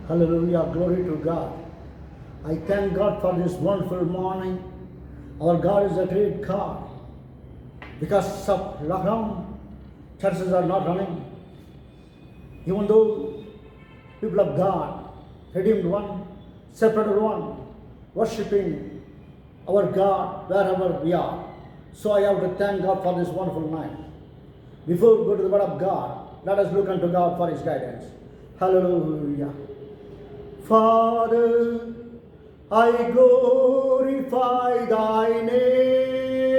Hallelujah, glory to God. I thank God for this wonderful morning. Our God is a great God. Because of lockdown, churches are not running. Even though people of God, redeemed one, separated one, worshipping our God wherever we are. So I have to thank God for this wonderful night. Before we go to the Word of God, let us look unto God for His guidance. Hallelujah. Father, I glorify Thy name.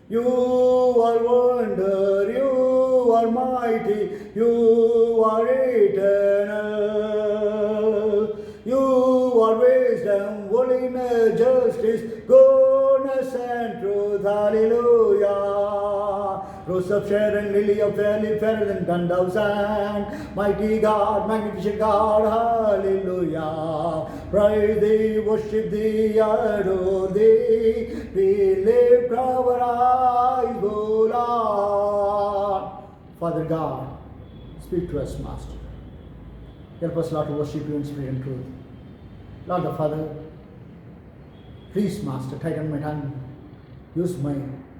You are wonder, You are mighty, You are eternal. You are wisdom, holiness, justice, goodness and truth. Hallelujah. Rose of Sharon, lily of valley, fairer than 10,000. Mighty God, magnificent God, hallelujah. Praise Thee, worship Thee, adore Thee. We lift our eyes, O Lord. Father God, speak to us, Master. Help us, Lord, to worship You in spirit and truth. Lord the Father, please, Master, tighten my tongue. Use my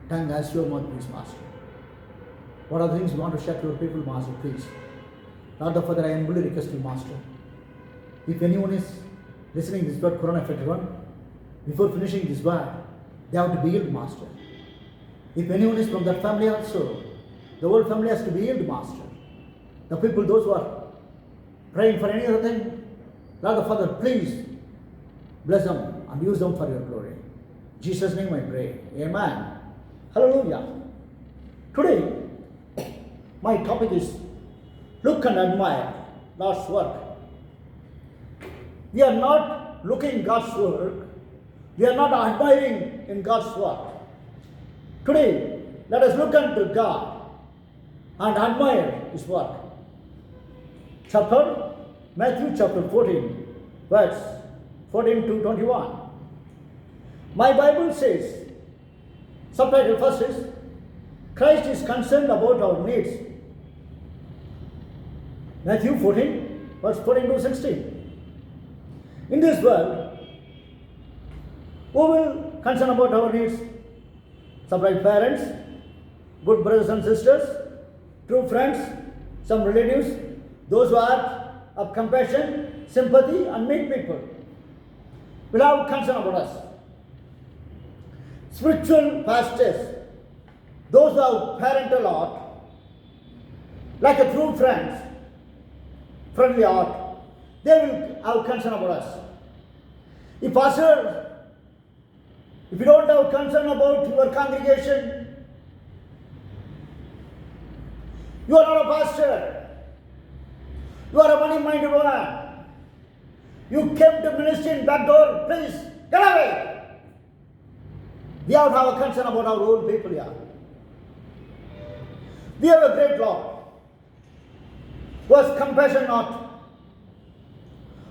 tongue as Your mouthpiece, Master. What are the things you want to share to Your people, Master, please? Lord the Father, I humbly request You, Master. If anyone is listening this word, Corona Effect 1, before finishing this word, they have to be healed, Master. If anyone is from that family also, the whole family has to be healed, Master. The people, those who are praying for any other thing, Lord the Father, please bless them and use them for Your glory. In Jesus' name I pray. Amen. Hallelujah. Today, my topic is look and admire God's work. We are not looking God's work. We are not admiring in God's work. Today, let us look unto God and admire His work. Matthew chapter 14, verse 14 to 21. My Bible says, subtitle first is, Christ is concerned about our needs. Matthew 14, verse 14 to 16. In this world, who will concern about our needs? Subtitle parents, good brothers and sisters, true friends, some relatives, those who are of compassion, sympathy, and meek people will have concern about us. Spiritual pastors, those who have parental heart, like a true friends, friendly heart, they will have concern about us. If pastor, if you don't have concern about your congregation, you are not a pastor. You are a money-minded one. You came to ministry in back door, please, get away. We have to have a concern about our own people here. We have a great Lord who has compassion not.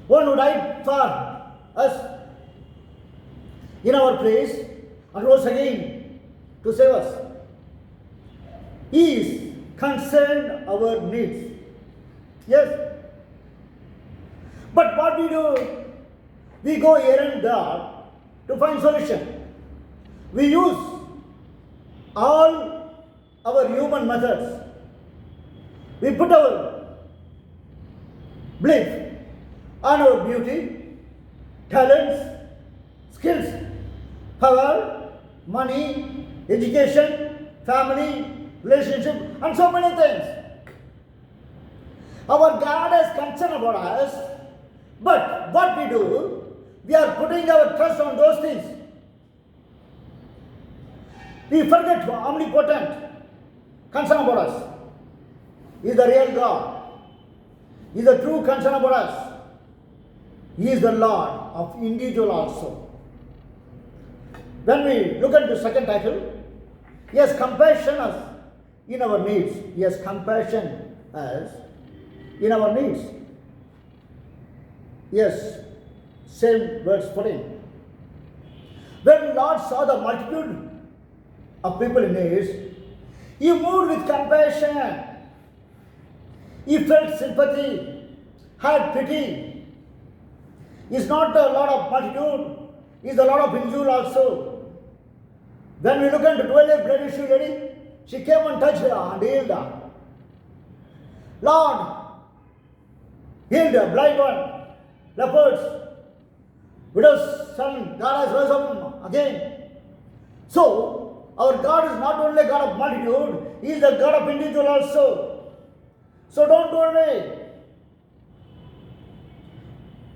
One who died for us in our place and rose again to save us. He is concerned our needs. Yes. But what we do? We go here and there to find solution. We use all our human methods. We put our belief on our beauty, talents, skills, power, money, education, family, relationship, and so many things. Our God is concerned about us, but what we do, we are putting our trust on those things. We forget omnipotent concern about us. He is the real God. He is the true concern about us. He is the Lord of individual also. When we look at the second title, He has compassion us in our needs. He has compassion us in our needs. Yes, same verse 14. When Lord saw the multitude of people in need, He moved with compassion. He felt sympathy had pity. Is not the Lord of multitude, is the Lord of individual also. When we look at the 12-year blood issue lady, she came and touched her and healed her. Lord, healed her, blind one, lepers, widow's son, God has raised up again. So, our God is not only God of multitude, He is the God of individual also. So don't worry.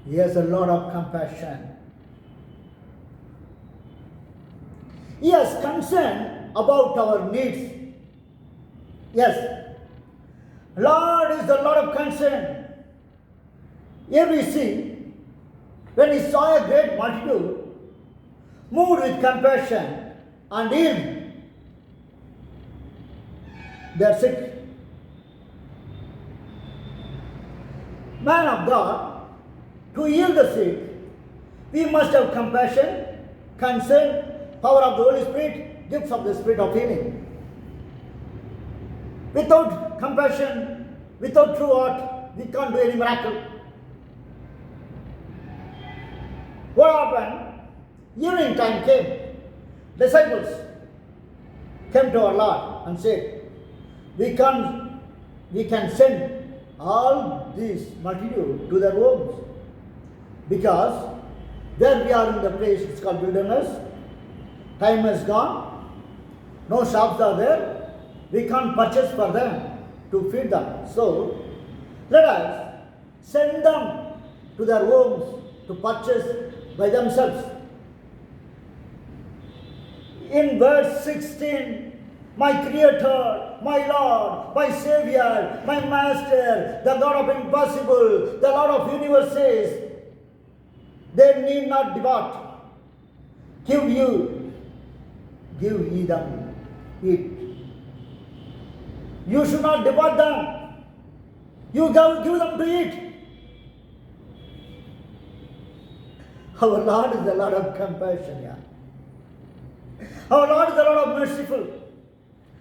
He has a lot of compassion. He has concern about our needs. Yes. Lord is the Lord of concern. Here we see, when He saw a great multitude, moved with compassion and healed their sick. Man of God, to heal the sick, we must have compassion, concern, power of the Holy Spirit, gifts of the Spirit of healing. Without compassion, without true heart, we can't do any miracle. What happened? Evening time came. Disciples came to our Lord and said, we can send all these multitude to their homes, because there we are in the place, it's called wilderness, time has gone, no shops are there, we can't purchase for them to feed them. So let us send them to their homes to purchase by themselves. In verse 16, my Creator, my Lord, my Savior, my Master, the God of impossible, the Lord of universe says, they need not depart. Give ye them, eat. You should not depart them. You give them to eat. Our Lord is the Lord of compassion. Yeah. Our Lord is the Lord of merciful,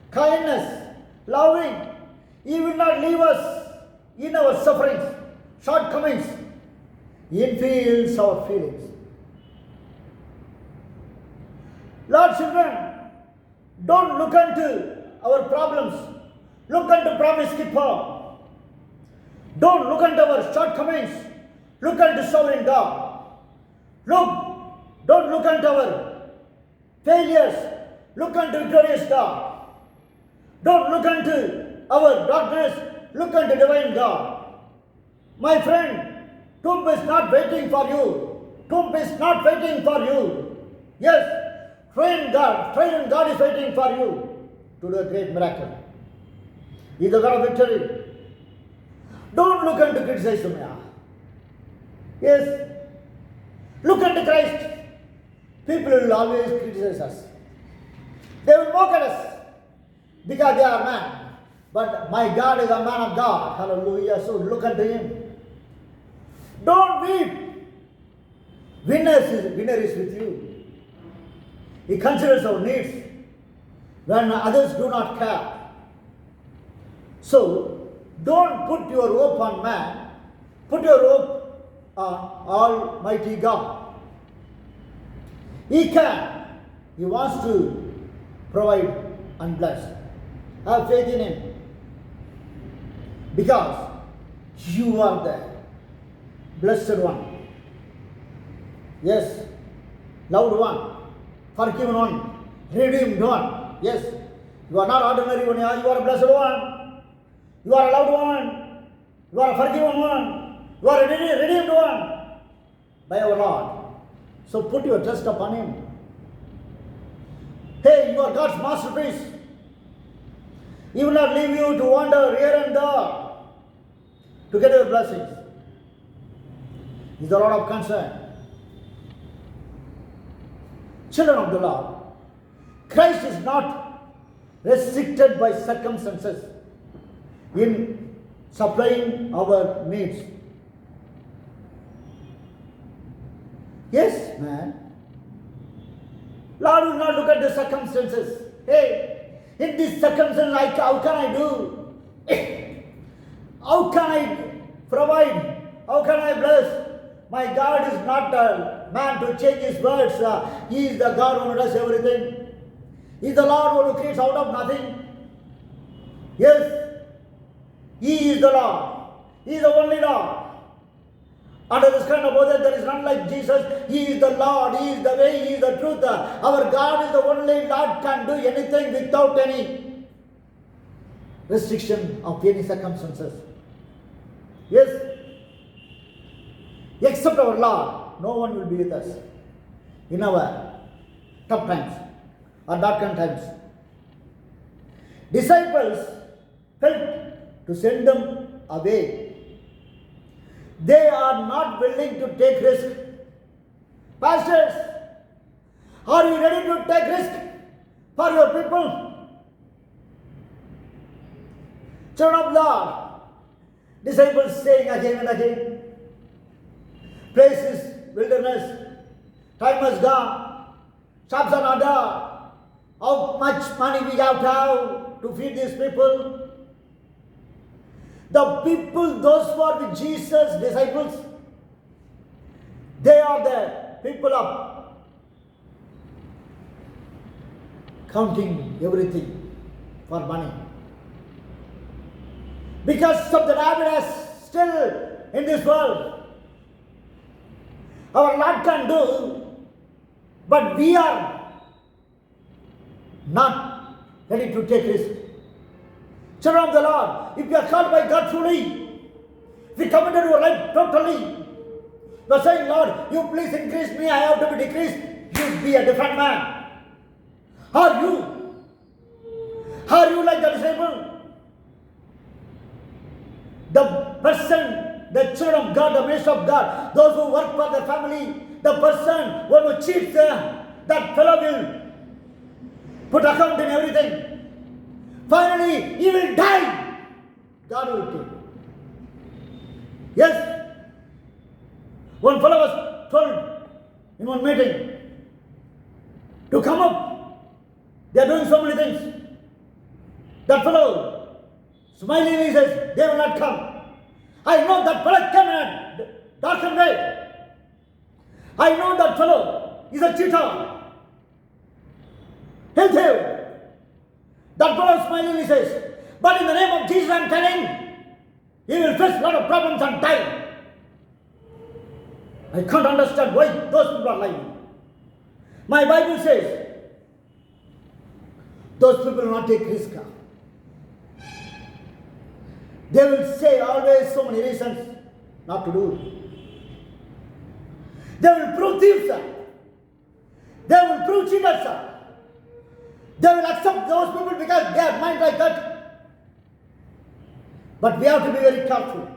kindness, loving. He will not leave us in our sufferings, shortcomings. He feels our feelings. Lord children, don't look into our problems. Look unto promise keeper. Don't look unto our shortcomings. Look unto sovereign God. Don't look unto our failures. Look unto victorious God. Don't look unto our darkness. Look unto divine God. My friend, tomb is not waiting for you. Tomb is not waiting for you. Yes, triune God is waiting for you to do a great miracle. He is the God of victory. Don't look unto criticism. Yes. Look unto Christ. People will always criticize us. They will mock at us because they are man. But my God is a man of God. Hallelujah. So look unto Him. Don't weep. Winner is with you. He considers our needs when others do not care. So, don't put your hope on man. Put your hope on Almighty God. He can. He wants to provide and bless. Have faith in Him. Because you are the blessed one. Yes. Loved one. Forgiven one. Redeemed one. Yes. You are not ordinary one. You are a blessed one. You are a loved one. You are a forgiven one. You are a redeemed one by our Lord. So put your trust upon Him. Hey, you are God's masterpiece. He will not leave you to wander here and there to get your blessings. He is the Lord of concern. Children of the Lord, Christ is not restricted by circumstances in supplying our needs. Yes, man. Lord will not look at the circumstances. Hey, in this circumstance, how can I do? How can I provide How can I bless? My God is not a man to change his words. He is the God who does everything. He is the Lord who creates out of nothing. Yes, He is the Lord. He is the only Lord. Under this kind of oath, there is none like Jesus. He is the Lord. He is the way. He is the truth. Our God is the only Lord, can do anything without any restriction of any circumstances. Yes. Except our Lord, no one will be with us in our tough times or darkened times. Disciples felt to send them away. They are not willing to take risk. Pastors, are you ready to take risk for your people? Children of God, disciples saying again and again, place is wilderness, time has gone, shops are not there, how much money we have to feed these people? The people, those who are with Jesus, disciples, they are the people of counting everything for money. Because of the happiness still in this world, our Lord can do, but we are not ready to take risk. Children of the Lord, if you are called by God truly, if you committed your life totally, you are saying, Lord, you please increase me, I have to be decreased, you be a different man. Are you like the disciple? The person, the children of God, the minister of God, those who work for their family, the person who cheats them, that fellow will put account in everything. Finally, he will die. God will take. Yes. One fellow was told in one meeting to come up. They are doing so many things. That fellow smilingly says, they will not come. I know that fellow came in a darkened way. I know that fellow is a cheater. He'll tell. That fellow smilingly says, but in the name of Jesus I am telling, he will face a lot of problems and die. I can't understand why those people are lying. My Bible says, those people will not take risk. They will say always so many reasons not to do it. They will prove thieves. They will prove cheaters. They will accept those people because they have mind like that. But we have to be very careful.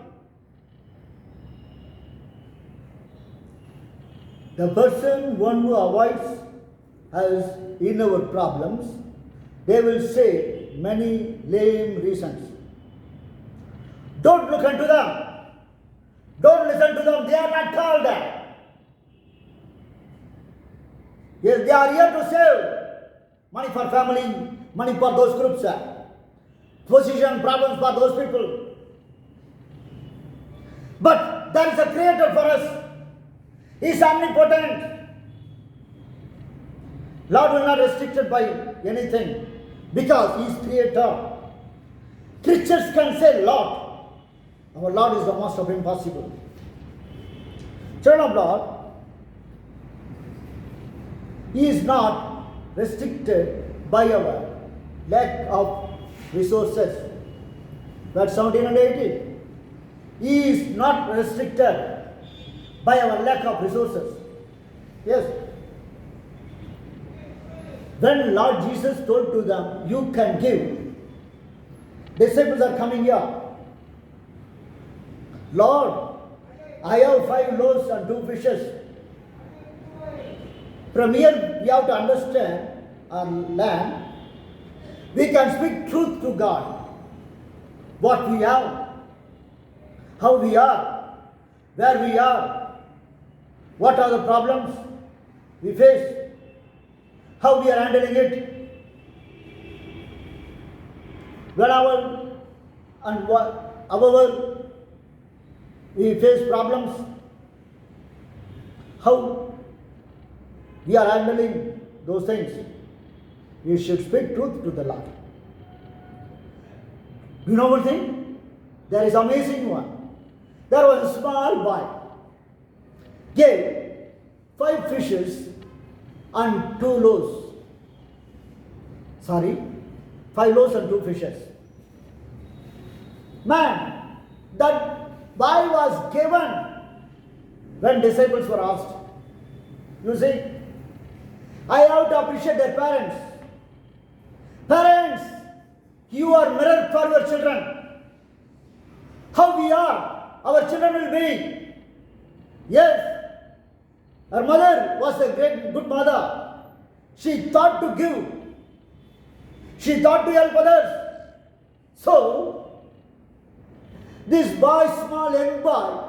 The person, one who avoids has inner problems, they will say many lame reasons. Don't look into them. Don't listen to them. They are not called. Yes, they are here to save money for family, money for those groups, position, problems for those people. But there is a creator for us. He is omnipotent. Lord will not restricted by anything because He is creator. Creatures can say Lord. Our Lord is the master of impossible. Children of God, He is not restricted by our lack of resources. Verse 17 and 18. He is not restricted by our lack of resources. Yes. When Lord Jesus told to them, you can give, disciples are coming here. Lord, I have 5 loaves and 2 fishes. From here, we have to understand our land. We can speak truth to God. What we have, how we are, where we are, what are the problems we face, how we are handling it. Wherever and however we face problems, how we are handling those things. We should speak truth to the Lord. You know one thing? There is amazing one. There was a small boy, gave 5 fishes and 2 loaves. 5 loaves and 2 fishes. Man, that boy was given when disciples were asked. You see, I have to appreciate their parents. Parents, you are mirror for your children. How we are, our children will be. Yes, her mother was a good mother. She thought to give. She thought to help others. So, this boy, small young boy,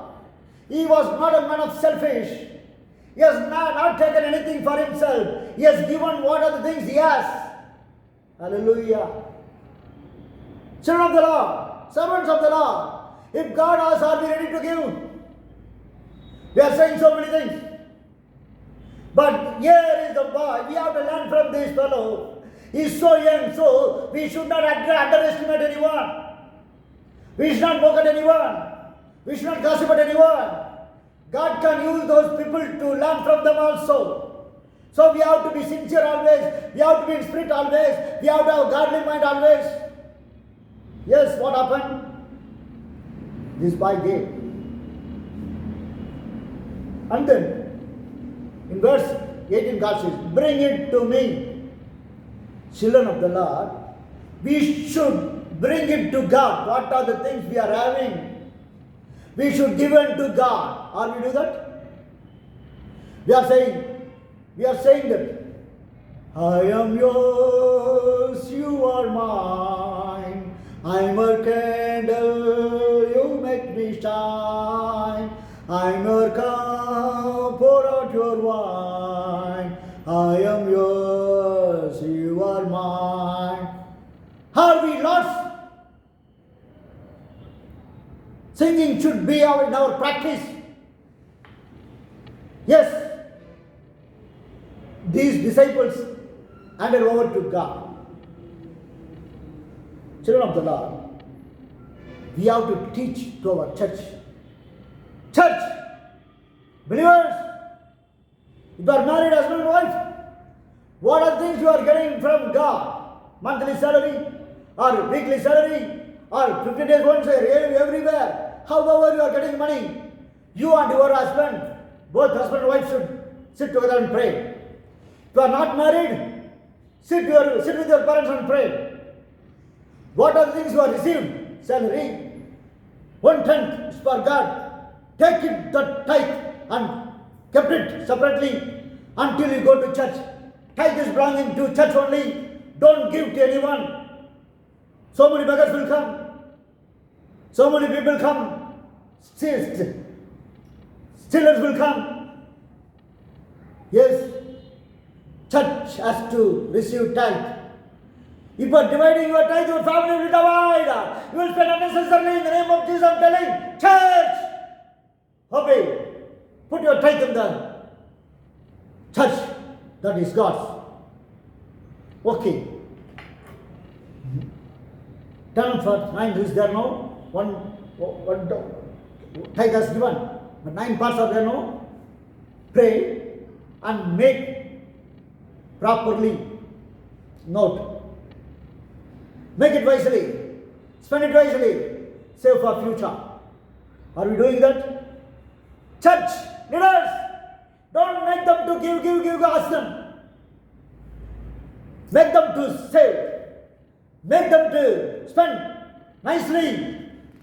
he was not a man of selfish. He has not taken anything for himself. He has given what are the things he has. Hallelujah. Children of the Lord, servants of the Lord, if God asks, are we ready to give? We are saying so many things. But here is the boy. We have to learn from this fellow. He is so young, so we should not underestimate anyone. We should not mock at anyone. We should not gossip at anyone. God can use those people to learn from them also. So we have to be sincere always. We have to be in spirit always. We have to have godly mind always. Yes, what happened? This boy gave. And then, in verse 18, God says, bring it to me. Children of the Lord, we should bring it to God. What are the things we are having? We should give it to God. Are we do that? We are saying that I am yours, you are mine. I'm a candle, you make me shine. I'm your cup, pour out your wine. I am yours, you are mine. Are we lost? Singing should be in our practice. Yes, these disciples handed over to God. Children of the Lord, we have to teach to our church. Church, believers, if you are married husband and wife, what are things you are getting from God? Monthly salary, or weekly salary, or 50 days once a year, everywhere. However you are getting money, you and your husband, both husband and wife should sit together and pray. If you are not married, sit with your parents and pray. What are the things you have received? Salary. 1/10 is for God. Take it, the tithe, and kept it separately until you go to church. Tithe is belonging to church only. Don't give to anyone. So many beggars will come. So many people come. Stealers will come. Yes, church has to receive tithe. If you are dividing your tithe, your family will divide. You will spend unnecessarily in the name of Jesus. I am telling, church, obey. Put your tithe in the church. That is God's. Okay. Turn for 9. Is there no? One tithe has given. But 9 parts are there no? Pray and make properly note. Make it wisely. Spend it wisely. Save for future. Are we doing that? Church leaders, don't make them to give, ask them. Make them to save. Make them to spend nicely.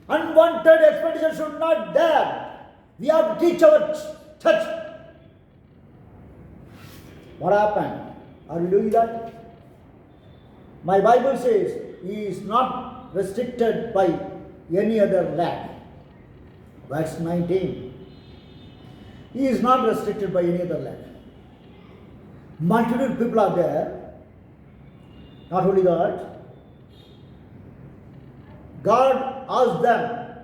Unwanted expenditure should not there. We have to teach our church. What happened? Are we doing that? My Bible says he is not restricted by any other land. Verse 19. He is not restricted by any other land. Multitude of people are there. Not only that, God asked them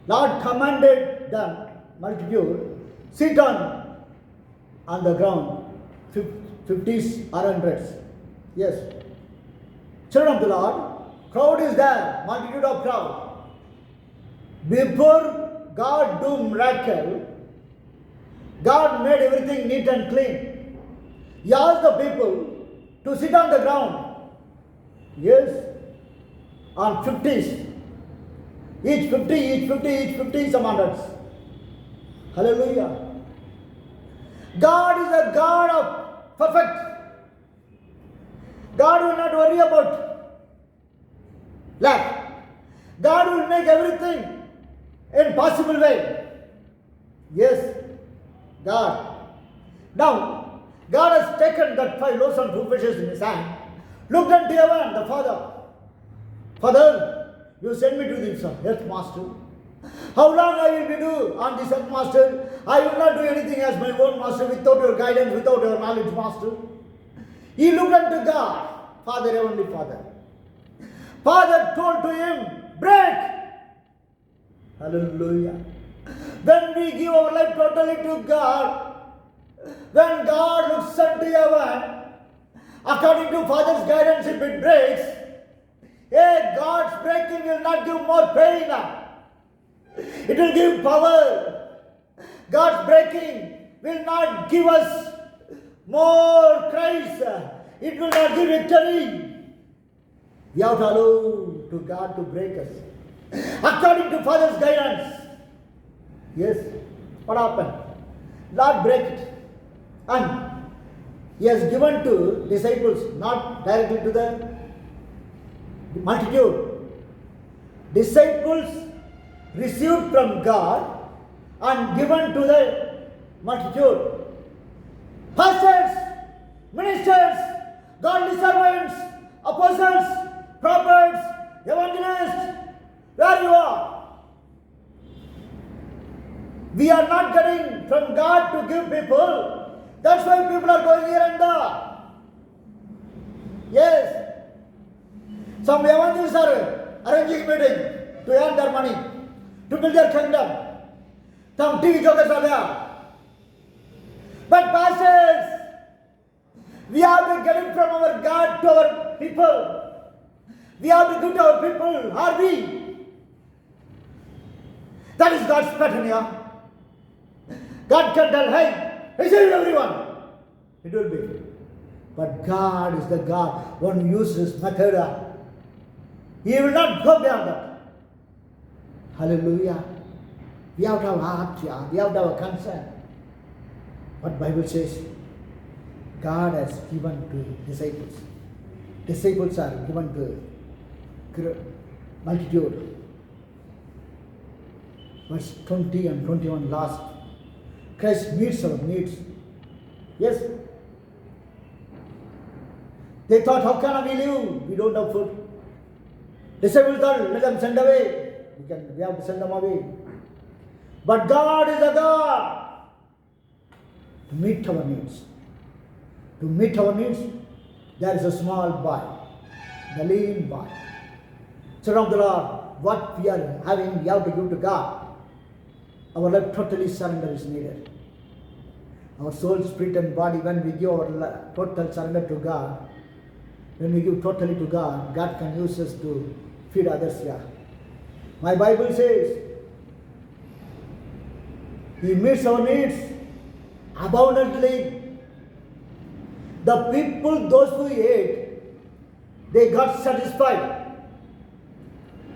Lord commanded the multitude, sit on the ground, 50s or 100s. Yes. Children of the Lord, crowd is there, multitude of crowd. Before God do miracle, God made everything neat and clean. He asked the people to sit on the ground. Yes, on 50s. Each 50, some hundreds. Hallelujah. God is a God of perfect. God will not worry about lack. God will make everything in possible way. Yes, God. Now, God has taken that 5 loaves and 2 fishes in his hand, looked unto heaven, the Father, you send me to this earth, Master. How long I will be do on this earth, Master? I will not do anything as my own, Master, without your guidance, without your knowledge, Master. He looked unto God, Father, Heavenly Father. Father told to him, break. Hallelujah. When we give our life totally to God, when God looks unto heaven, according to Father's guidance, if it breaks, hey, God's breaking will not give more pain. It will give power. God's breaking will not give us more Christ. It will not give victory. We have to allow to God to break us. According to Father's guidance. Yes. What happened? Lord break it. And He has given to disciples, not directly to the multitude. Disciples received from God and given to the multitude. Pastors, ministers, godly servants, apostles, prophets, evangelists, where you are. We are not getting from God to give people. That's why people are going here and there. Yes. Some evangelists are arranging meeting to earn their money, to build their kingdom. Some TV jokers are there. But pastors, we have to get it from our God to our people. We have to give to our people. Are we? That is God's pattern here. God can tell, hey, receive everyone. It will be. But God is the God, one who uses method. He will not go beyond that. Hallelujah. We have to have heart here. We have to have a concern. What Bible says, God has given to disciples. Disciples are given to multitude. Verse 20 and 21 last. Christ meets our needs. Yes. They thought, how can we live? We don't have food. Disciples thought, let them send away. We have to send them away. But God is a God to meet our needs. To meet our needs, there is a small boy, the lean boy. Children of the Lord, what we are having, we have to give to God. Our life totally surrender is needed. Our soul, spirit and body, when we give our total surrender to God, when we give totally to God, God can use us to feed others here. My Bible says, He meets our needs abundantly. The people, those who ate, they got satisfied.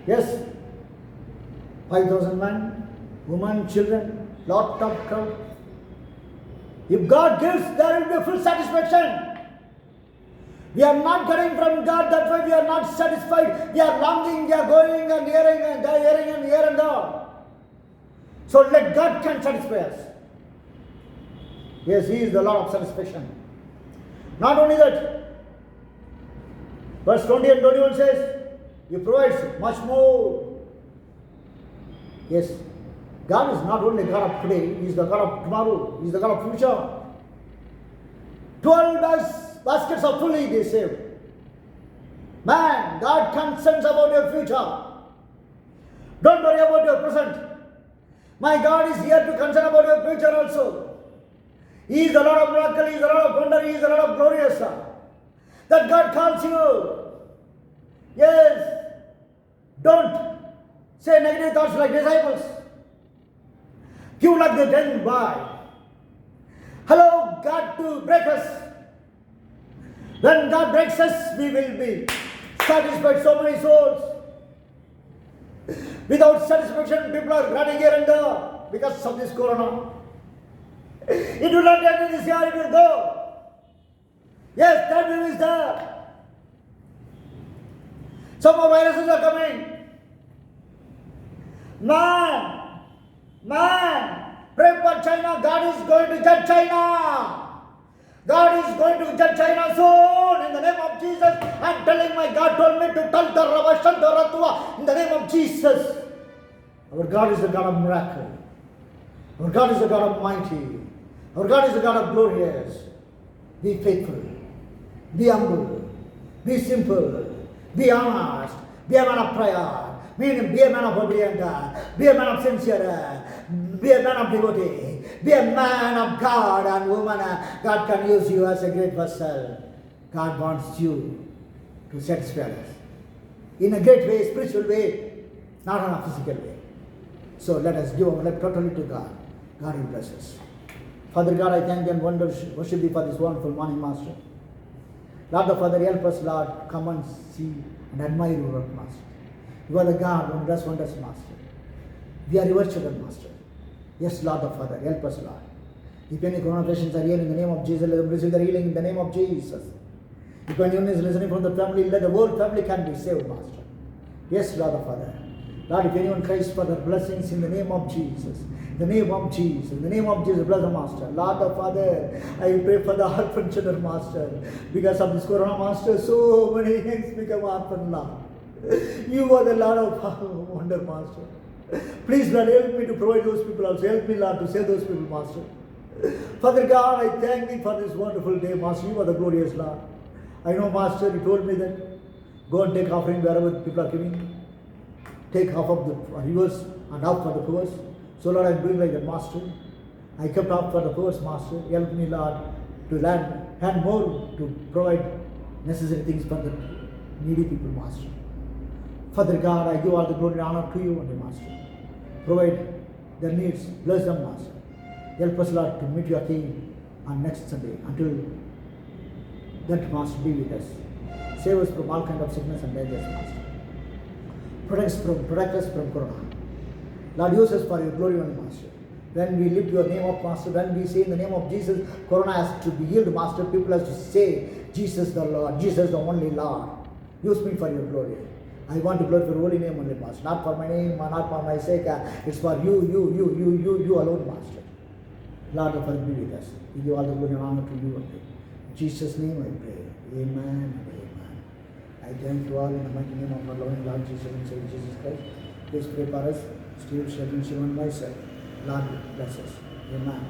Yes. 5,000 men, women, children, lot of crowd. If God gives, there will be full satisfaction. We are not getting from God, that's why we are not satisfied. We are longing, we are going and hearing and here and there. So let God can satisfy us. Yes, He is the Lord of satisfaction. Not only that, verse 20 and 21 says, He provides much more. Yes, God is not only God of today, He is the God of tomorrow, He is the God of future. 12 baskets are fully they saved. Man, God concerns about your future. Don't worry about your present. My God is here to concern about your future also. He is the Lord of miracle, He is the Lord of wonder, He is the Lord of glorious. That God calls you. Yes. Don't say negative thoughts like disciples. Give like they didn't buy. Allow God to break us. When God breaks us, we will be satisfied. So many souls. Without satisfaction, people are running here and there because of this corona. It will not end in this year, it will go. Yes, that will is there. Some more viruses are coming. Man, pray for China. God is going to judge China. God is going to judge China soon. In the name of Jesus, I'm telling my God told me to tell the Rabashandoratua in the name of Jesus. Our God is the God of miracle. Our God is the God of mighty. Our God is the God of glorious. Be faithful. Be humble. Be simple. Be honest. Be a man of prayer. Be a man of obedience. Be a man of sincere. Be a man of devotee. Be a man of God and woman. God can use you as a great vessel. God wants you to satisfy us in a great way, spiritual way, not in a physical way. So let us give our life totally to God. God will bless us. Father God, I thank you and worship thee for this wonderful morning, Master. Lord the Father, help us, Lord, come and see and admire your work, Master. You are the God who does wonders, Master. We are your children, Master. Yes, Lord the Father, help us, Lord. If any corona patients are here in the name of Jesus, let them receive their healing in the name of Jesus. If anyone is listening from the family, let the whole family can be saved, Master. Yes, Lord the Father. Lord, if anyone cries for the blessings in the name of Jesus, in the name of Jesus, in the name of Jesus, bless the Master. Lord the Father, I pray for the orphan children, Master. Because of this corona, Master, so many things become orphan, Lord. You are the Lord of wonder, Master. Please, Lord, help me to provide those people also. Help me, Lord, to save those people, Master. Father God, I thank thee for this wonderful day, Master. You are the glorious Lord. I know, Master, you told me that go and take offering wherever people are giving. Take half of the rivers and half for the poor. So, Lord, I am doing like that, Master. I kept half for the poor, Master. Help me, Lord, to hand more to provide necessary things for the needy people, Master. Father God, I give all the glory and honor to you only, Master. Provide their needs. Bless them, Master. Help us, Lord, to meet your King on next Sunday. Until that, Master, be with us. Save us from all kind of sickness and dangers, Master. Protect us from corona. Lord, use us for your glory only, Master. When we lift your name up, Master, when we say in the name of Jesus, corona has to be healed, Master. People have to say, Jesus the Lord, Jesus the only Lord. Use me for your glory. I want to glorify your holy name only, Master. Not for my name, not for my sake. It's for you alone, Master. Lord, the Father, be with us. We give all the glory and honor to you only. In Jesus' name I pray. Amen and amen. I thank you all in the mighty name of our loving Lord Jesus and Savior Jesus Christ. Please pray for us. Steve, Sheldon, Shivan, myself. Lord bless us. Amen.